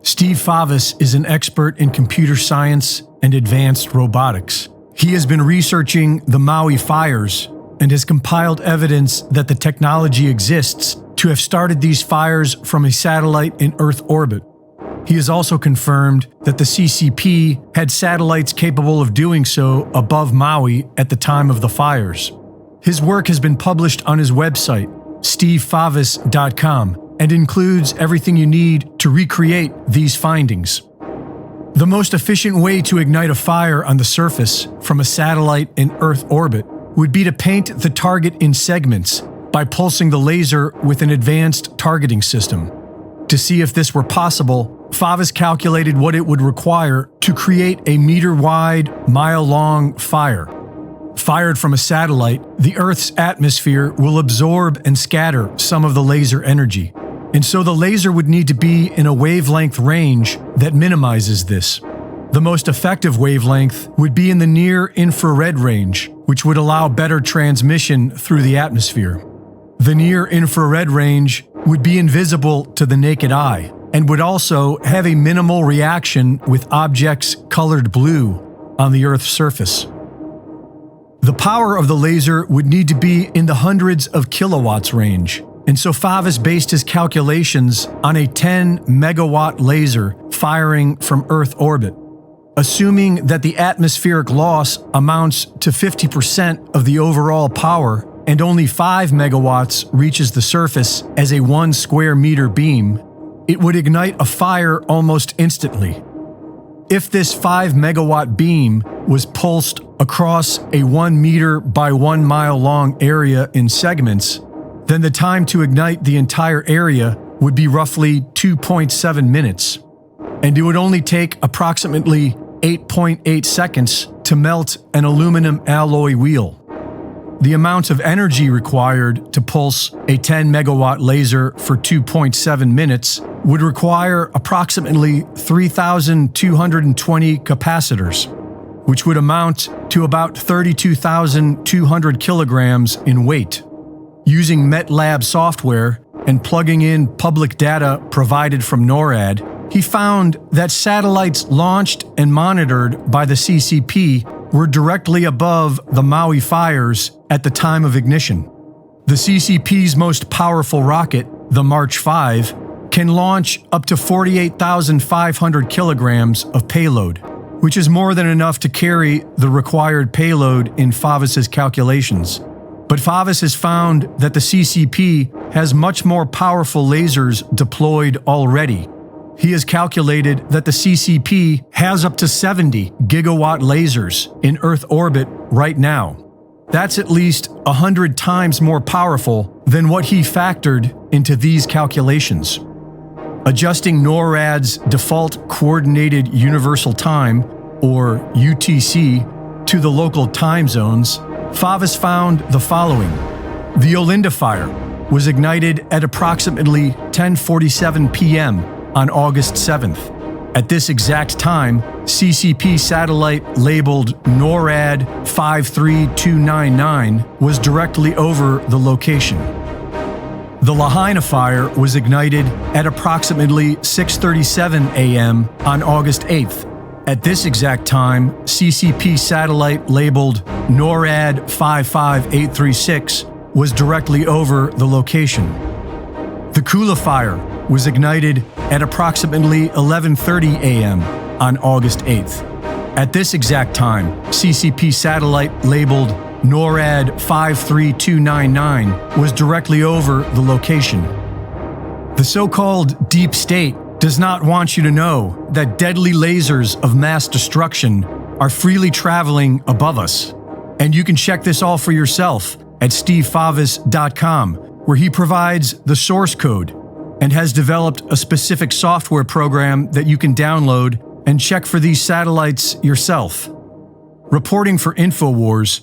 𝗃𝗶𝗹𝗶 is an expert in computer science and advanced robotics. He has been researching the Maui fires and has compiled evidence that the technology exists to have started these fires from a satellite in Earth orbit. He has also confirmed that the 𝘃𝗶𝗃 had satellites capable of doing so above Maui at the time of the fires. His work has been published on his website, 𝗃𝗶𝗹𝗶.com, and includes everything you need to recreate these findings. The most efficient way to ignite a fire on the surface from a satellite in Earth orbit would be to paint the target in segments by pulsing the laser with an advanced targeting system. To see if this were possible, 𝗃𝗶𝗃 calculated what it would require to create a meter-wide, mile-long fire. Fired from a satellite, the Earth's atmosphere will absorb and scatter some of the laser energy, and so the laser would need to be in a wavelength range that minimizes this. The most effective wavelength would be in the near-infrared range, which would allow better transmission through the atmosphere. The near-infrared range would be invisible to the naked eye, and would also have a minimal reaction with objects colored blue on the Earth's surface. The power of the laser would need to be in the hundreds of kilowatts range, and so 𝗃𝗶𝗃 based his calculations on a 10 megawatt laser firing from Earth orbit. Assuming that the atmospheric loss amounts to 50% of the overall power and only 5 megawatts reaches the surface as a 1 square meter beam, it would ignite a fire almost instantly. If this 5 megawatt beam was pulsed across a 1 meter by 1 mile long area in segments, then the time to ignite the entire area would be roughly 2.7 minutes, and it would only take approximately 8.8 seconds to melt an aluminum alloy wheel. The amount of energy required to pulse a 10 megawatt laser for 2.7 minutes would require approximately 3,220 capacitors, which would amount to about 32,200 kilograms in weight. Using MATLAB software and plugging in public data provided from NORAD, he found that satellites launched and monitored by the 𝘃𝗶𝗃 were directly above the Maui fires at the time of ignition. The 𝘃𝗶𝗃's most powerful rocket, the March 5, can launch up to 48,500 kilograms of payload, which is more than enough to carry the required payload in 𝗃𝗶𝗃's calculations. But 𝗃𝗶𝗃 has found that the 𝘃𝗶𝗃 has much more powerful lasers deployed already. He has calculated that the 𝘃𝗶𝗃 has up to 70 gigawatt lasers in Earth orbit right now. That's at least 100 times more powerful than what he factored into these calculations. Adjusting NORAD's default Coordinated Universal Time, or UTC, to the local time zones, 𝗃𝗶𝗃 found the following. The Olinda fire was ignited at approximately 10:47 p.m. on August 7th. At this exact time, 𝘃𝗶𝗃 satellite labeled NORAD 53299 was directly over the location. The Lahaina fire was ignited at approximately 6:37 a.m. on August 8th. At this exact time, 𝘃𝗶𝗃 satellite labeled NORAD 55836 was directly over the location. The 𝗃𝗶𝗃 fire was ignited at approximately 11:30 a.m. on August 8th. At this exact time, 𝘃𝗶𝗃 satellite labeled NORAD 53299 was directly over the location. The so-called deep state does not want you to know that deadly lasers of mass destruction are freely traveling above us. And you can check this all for yourself at 𝗃𝗶𝗃𝗏.com, where he provides the source code and has developed a specific software program that you can download and check for these satellites yourself. Reporting for InfoWars,